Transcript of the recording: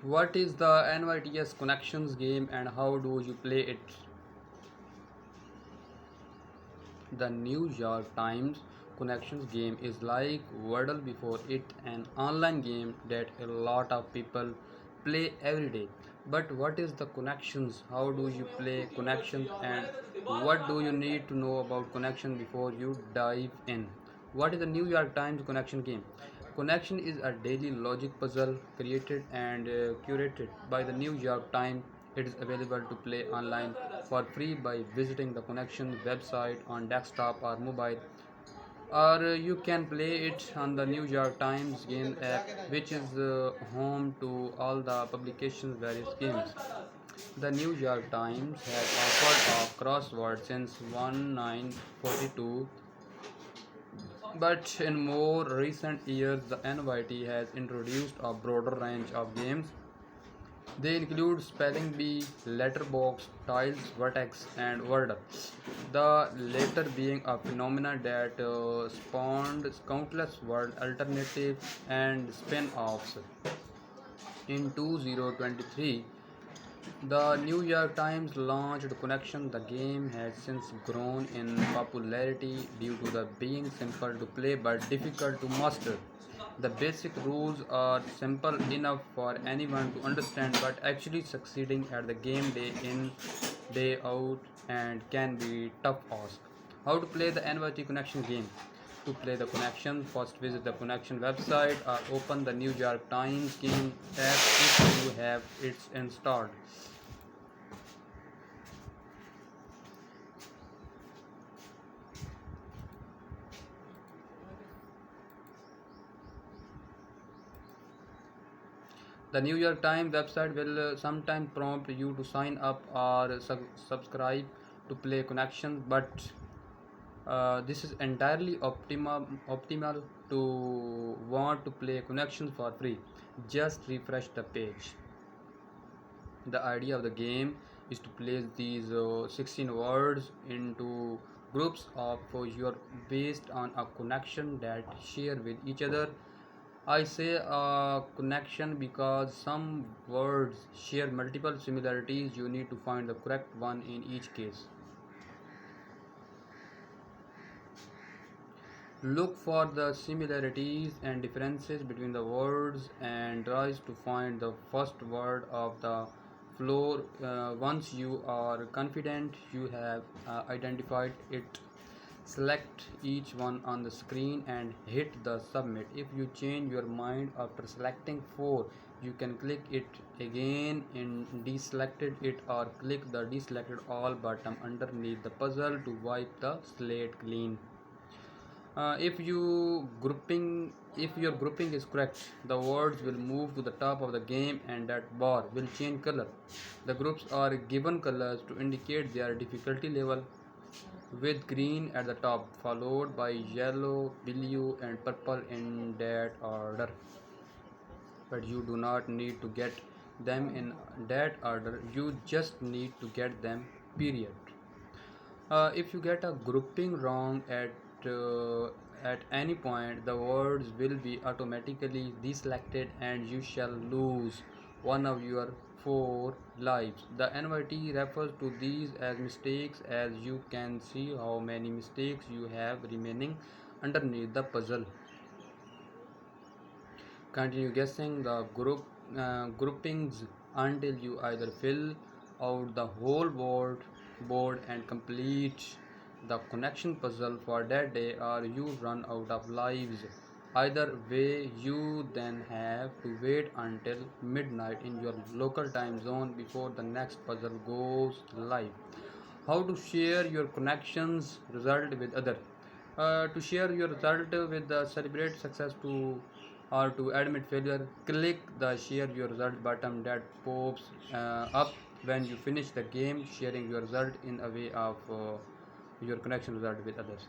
What is the NYTS Connections game and how do you play it? The New York Times Connections game is like Wordle before it, an online game that a lot of people play every day. But what is the connections? How do you play connections and what do you need to know about connection before you dive in? What is the New York Times connection game? Connection is a daily logic puzzle created and curated by the New York Times. It is available to play online for free by visiting the Connection website on desktop or mobile, or you can play it on the New York Times game app, which is home to all the publication's various games. The New York Times has offered a crossword since 1942, but in more recent years, the NYT has introduced a broader range of games. They include spelling bee, letterbox, tiles, vertex, and wordle. The latter being a phenomenon that spawned countless word alternatives and spin-offs. In 2023, the New York Times launched Connection. The game has since grown in popularity due to the being simple to play but difficult to master. The basic rules are simple enough for anyone to understand but actually succeeding at the game day in, day out and can be tough ask. How to play the NYT Connection game? To play the Connection, first visit the Connection website or open the New York Times game app if you have it installed. The New York Times website will sometimes prompt you to sign up or subscribe to play Connections, but this is entirely optimal to want to play Connections for free. Just refresh the page. The idea of the game is to place these 16 words into groups of your based on a connection that share with each other. I say a connection because some words share multiple similarities. You need to find the correct one in each case. Look for the similarities and differences between the words and tries to find the first word of the floor. Once you are confident you have identified it, select each one on the screen and hit the submit. If you change your mind after selecting 4, you can click it again in deselected it or click the deselected all button underneath the puzzle to wipe the slate clean. If you grouping if your grouping is correct, the words will move to the top of the game and that bar will change color. The groups are given colors to indicate their difficulty level, with green at the top followed by yellow, blue and purple in that order. But you do not need to get them in that order, you just need to get them, period. If you get a grouping wrong at any point, the words will be automatically deselected and you shall lose one of your 4 lives. The NYT refers to these as mistakes, as you can see how many mistakes you have remaining underneath the puzzle. Continue guessing the groupings until you either fill out the whole board and complete the connection puzzle for that day, or you run out of lives. Either way, you then have to wait until midnight in your local time zone before the next puzzle goes live. How to share your connections result with others? To share your result with the celebrate success to or to admit failure, click the share your result button that pops up when you finish the game, sharing your result in a way of your connection result with others.